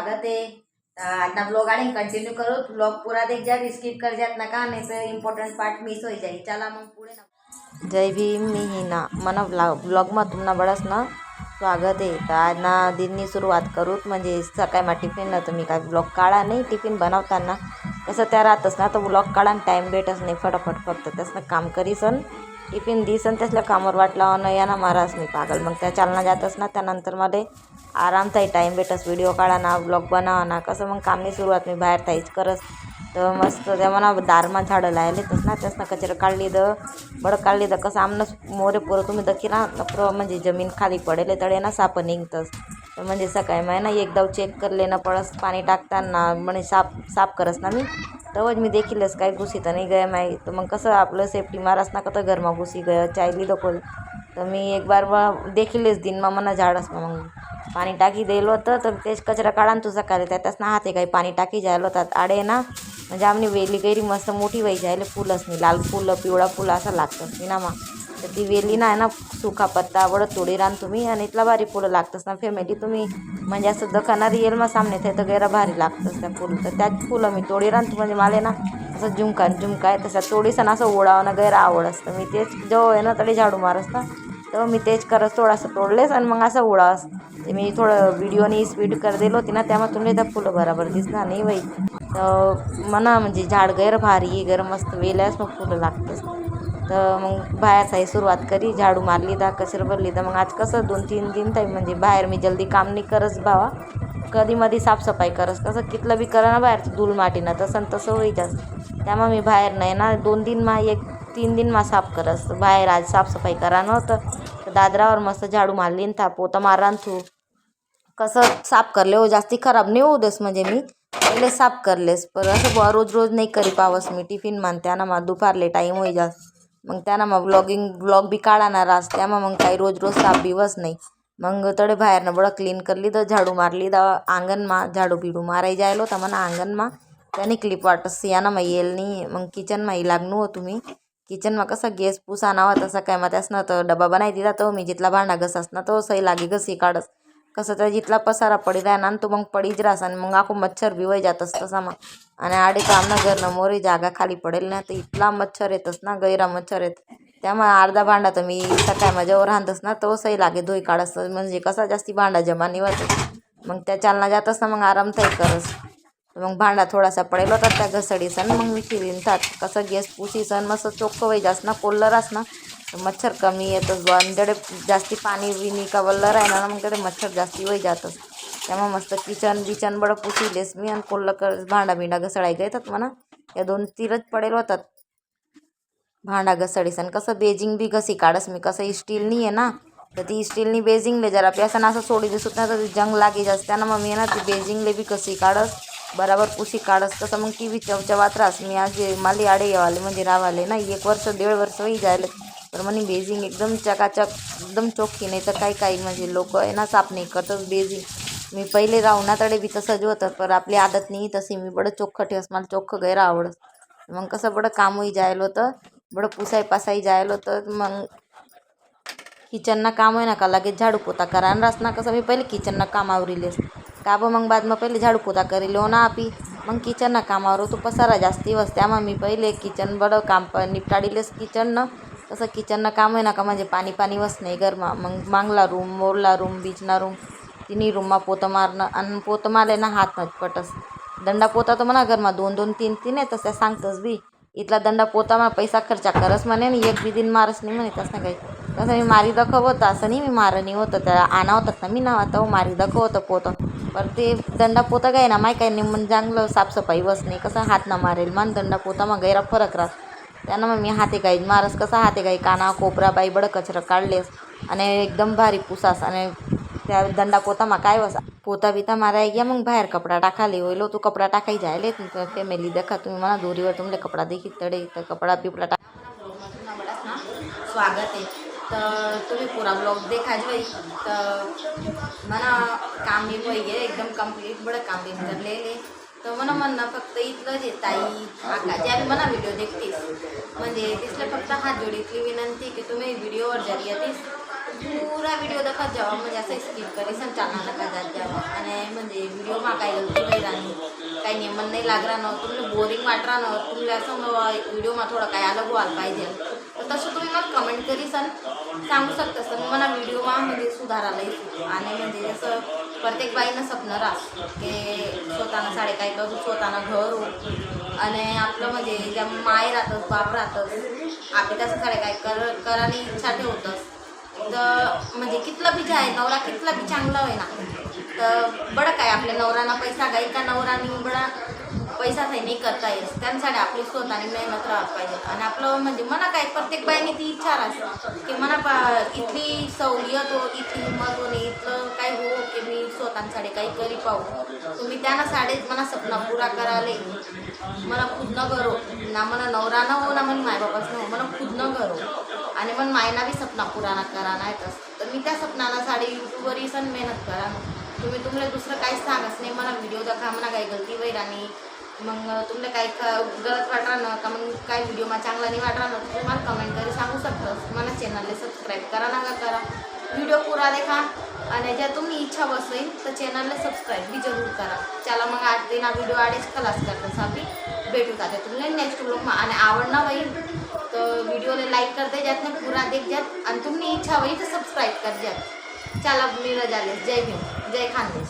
स्वागत है। આજના બ્લોગ આને કન્ટિન્યू करो। ब्लॉग पूरा देख जा, स्किप कर जात नका, नहीं तो इम्पॉर्टंट पार्ट मिस हो जाए। चला मग पुढे ना। जय भीम मी हिना मना ब्लॉगમાં तुमना बडसना स्वागत आहे। तर આજના दिननी सुरुवात करूत म्हणजे सकाळी टिफिन तर मी काय ब्लॉग काढा नाही। टिफिन बनवताना कसं त्या राहतच ना, तर ब्लॉग काढा टाईम भेटच नाही। फटाफट फक्त त्यासनं काम करीसन, टिफिन दिसन, त्यासल्या कामावर वाट लावणं याना महाराज मी पागल। मग त्या चालना जातच ना, त्यानंतर मध्ये आराम थाई टाईम भेटस व्हिडिओ काढा ना, ब्लॉग बनावा ना। कसं मग कामनी सुरुवात मी बाहेर थाईच करस। तर मस्त त्या म्हणा दारमा झाडं लायलेतच ना, त्यासनं कचरा काढली बडं काढली कसं आमनं मोरे पोरं तुम्ही दखी ना म्हणजे जमीन खाली पडेल तडे ना साप निघतस। तर म्हणजे सकाळी मैं ना एकदा चेक करले ना पळस पाणी टाकताना म्हणजे साफ करस ना मी, तवच मी देखीलच काय घुसी तर नाही गय माही। तर मग कसं आपलं सेफ्टी मारस ना कसं घरमा घुसी गय चायली दखोल। तर मी एक बार देखीलच दिन मना झाडस मग पाणी टाकी दिलं होतं। तर तेच कचरा काढा तू सकाळी त्यातच ना हाते काही पाणी टाकी जायला होतात आडे ना, म्हणजे आमनी वेली गैरी मस्त मोठी वही जायला फुलच नाही, लाल फुलं पिवळा फुलं असं लागतंच मी ना मग। तर ती वेली ना ना सुका पत्ता आवडत तोडी रान तुम्ही, आणि इथला भारी फुलं लागतंच ना फॅमिली तुम्ही म्हणजे असं दखाना रिअल मग सामने ते तर गैरा भारी लागतंच त्या फुलं। तर त्याच फुलं मी तोडी रान म्हणजे मला ना असं झुमका आहे तसं तोडीसन असं ओढावणं गैरा आवड असतं। मी तेच जेव्हा आहे ना तरी झाडू मारस ना, तर मी तेच करस थोडासा तोडलेस आणि मग असं उडास। ते मी थोडं व्हिडिओनी स्पीड कर दिलं होती ना, त्यामुळे तुम्ही त्या फुलं बरोबर दिसणार नाही बाई। तर मना म्हणजे झाड गैर भारी गैर मस्त वेल्यास मग फुलं लागतंच। तर मग बाहेर सुरुवात करी, झाडू मारली दा कचरा भरली। तर मग आज कसं 2-3 दिन ताई म्हणजे बाहेर मी जल्दी काम नाही करस भावा, कधी मध्ये साफसफाई करस। कसं कितलं बी करा ना बाहेरचं धूल माटीनं तसं होई जास्त, त्यामुळे मी बाहेर नाही ना 2 दिन 3 दिन साफ करस। बाहेर आज साफसफाई करा नव्हतं, तर दादरावर मस्त झाडू मारली ना पोता मारान तू कसं साफ करले हो, जास्ती खराब नाही होऊ देस म्हणजे मी पहिले साफ करलेस। पर असं रोज नाही करी पावस मी टिफिन मानत्या ना मग दुपारले टाईम होई जास्त, मग त्यानं मग ब्लॉग बी काढणार आज, त्यामुळे मग काही रोज साफ बिवस नाही। मग तडे बाहेरनं बडं क्लीन करली तर झाडू मारली दा अंगणमा झाडू बिडू माराई जायलो तर म्हणा अंगणमा त्याने क्लिप वाटस याना मग येईल नाही। मग किचनमा लागणू हो तुम्ही किचनमा कसं गॅस पुसा नावा तसं काय मग त्यासनं तर डबा बनाय दिला तो मी जिथला भांडा घसास ना तो सही लागी घसी काढस। कसं तर जिथला पसारा पडी राह ना तो मग पडीच राहस, आणि मग आपण मच्छर बी वय जातस तसा मग। आणि आडे काम ना घरनं मोरी जागा खाली पडेल ना, तर इथला मच्छर येतस ना गैरा मच्छर येत। त्यामुळे अर्धा भांडा तर मी सकाळी माझ्यावर राहतस ना तो सही लागे धुई काढस, म्हणजे कसा जास्ती भांडा जमा निवतस। मग त्या चालना जातस ना मग आराम थाई करस। मग भांडा थोडासा पडेल होता त्या घसडीसन मग मी फिरीन तात कसं गॅस पुसीसन मस्त चोख्ख वय जास ना कोल्लरास ना, मच्छर कमी येतच बा। आणि त्याडे जास्ती पाणी विनी का वल्लर आहे ना मग त्याडे मच्छर जास्ती वय जातच। त्यामुळे मस्त किचन बडं पुसीलेस मी, आणि कोल्ल कर भांडा बिंडा घसडाय येतात म्हणा या 2-3च पडेल होतात भांडा घसडीसन। कसं बेजिंग बी घसी काढस मी, कसं स्टीलनी आहे ना, तर ती स्टीलनी बेजिंगले जरा प्यासन असं सोडी दिसत ना तर जंग लागी जास्त, त्यानं मग मी ना ती बेजिंगले बी कशी काढस बराबर पुसी काढस। तसं मग टी व्ही चवचवात राहस मी आज माली आडे येवाले म्हणजे रावाले ना 1 वर्ष 1.5 वर्ष होई जायले, तर म्हणे बेजिंग एकदम चकाचक एकदम चोख्खी, नाही तर काही म्हणजे लोक आहे ना साफ नाही करतच बेजिंग। मी पहिले राहू ना तडे बी तसंच होतं, पर आपली आदत नाही तशी मी बडं चोख्ख ठेवस, मला चोख्ख गैरा आवडस। मग कसं बडं काम होई जायला होतं, बडं पुसाई पासाई जायला होतं। मग किचनना काम होय ना का लगेच झाडू पोता करा रास ना, कसं मी पहिले किचनना काम आवरिलेस का बं मग बाद मग पहिले झाडू पोता करी लो ना आपी, मग किचनना कामावर होतो पसारा जास्ती वस। त्यामुळे मी पहिले किचन बडं काम निपटाडीलेस किचननं। कसं किचननं काम होय ना का म्हणजे पाणी वस नाही घरमा, मग मांगला रूम मोरला रूम बिचना रूम तिन्ही रूममा पोतं मारणं, आणि पोतं मारले ना हात नच पटस। दंडा पोता तर म्हणा घरमा 2-2 3-3 आहे तसं सांगतस बी, इथला दंडा पोता मा पैसा खर्चा करस म्हणे आणि 1 बी दिन मारस नाही म्हणे तसं काही। तसं मी मारी दाखव होतं असं नाही मी मारणी होतं, त्या आणा होतात ना मी नाव आता मारी दाखव होतं पोतं, पर ते दंडा पोता काय ना माय काय नाही मग चांगलं साफसफाई वस नाही। कसं हात ना मारेल मान दंडा पोता मग गैरा फरक राहत, त्यानं मग मी हाते काही मारस। कसं हाते काही काना कोपरा बाई बडं कचरा काढलेस आणि एकदम भारी पुसास, आणि त्या दंडा पोता मा काय वसा पोता बिता माराय गया मग बाहेर कपडा टाकाले होईलो तू कपडा टाकाई जायले फॅमिली देखा तुम्ही म्हणा दोरीवर तुमले कपडा देखी तडे तर कपडा पिपडा टाक स्वागत है। तर तुम्ही पूरा ब्लॉग देखा भाई, तर मना काम बी वही आहे एकदम कंप्लीट बडं काम बी कर ले। तर म्हणा म्हणणं फक्त इथलं जे ताई आका ज्या बी म्हणा व्हिडिओ देखतीस म्हणजे तिथलं फक्त हात जोडीतली विनंती की तुम्ही व्हिडिओवर जर येतीस पूरा वीडियो देखत जावा म्हणजे असं स्किप करे सन चालना लगा जात जावा आणि म्हणजे व्हिडिओ मा काही गलती नाही राहणी काही नियमन नाही लाग राहणं तुम्हाला बोरिंग वाट राहणं तुम्हाला असं व्हिडिओ मा थोडं काय अलग व्हायला पाहिजे तर तसं तुम्ही मला कमेंट करी सन सांगू शकता सर मला व्हिडिओ मा म्हणजे सुधारायला आणि म्हणजे जसं प्रत्येक बाईनं स्वप्न राहत की स्वतःनं साडे काय करू स्वतःनं घर हो आणि आपलं म्हणजे ज्या माय राहतच बाप राहतच आपली त्याचं साडे काय करायला इच्छा ठेवतंच तर म्हणजे कितलं बी आहे नवरा कितला बी चांगला होय ना तर बडं काय आपल्या नवऱ्यानं पैसा गाई का नवरानी बडा पैसा नाही करता येईल त्यांसाठी आपली स्वतःने मेहनत राहत पाहिजे आणि आपलं म्हणजे मना काय प्रत्येक बाईने ती इच्छा राहते की मना इथली सवलियत हो इथली हिंमत हो नाही इथलं काय हो की मी स्वतःसाठी काही करी पाहू तुम्ही त्यांना साडेच मला सपना पुरा कराले मला खुद न करो ना मला नवरा न हो ना मला मायबापाच न हो मला खुद न करो आणि मग मायना बी सपना पुरा करा नाही तर मी त्या सपनाला साडे यूट्यूबवरही सण मेहनत करा तुम्ही तुम्हाला दुसरं काहीच सांगत नाही मला व्हिडिओ दाखवा म्हणा काही गलती वैर आणि मग तुम्हाला काही गलत वाट राहणं का मग काय व्हिडिओ मा चांगला नाही वाट राहणं तुम्ही मला कमेंट करी सांगू शकता मला चॅनलला सबस्क्राईब करा नका करा व्हिडिओ पुरा देखा आणि ज्या तुम्ही इच्छा बसेल तर चॅनलला सबस्क्राईब बी जरूर करा चला मग आज दिन व्हिडिओ आडेच खलास करता साबी भेटू जाते तुम्हाला नेक्स्ट व्लॉगमा आणि आवडना होईल तर व्हिडिओला लाईक कर दे जात नाही पुरा देख जात आणि तुम्ही इच्छा होईल तर सबस्क्राईब कर जात चला मी रजा जय भीम जय खानदेश.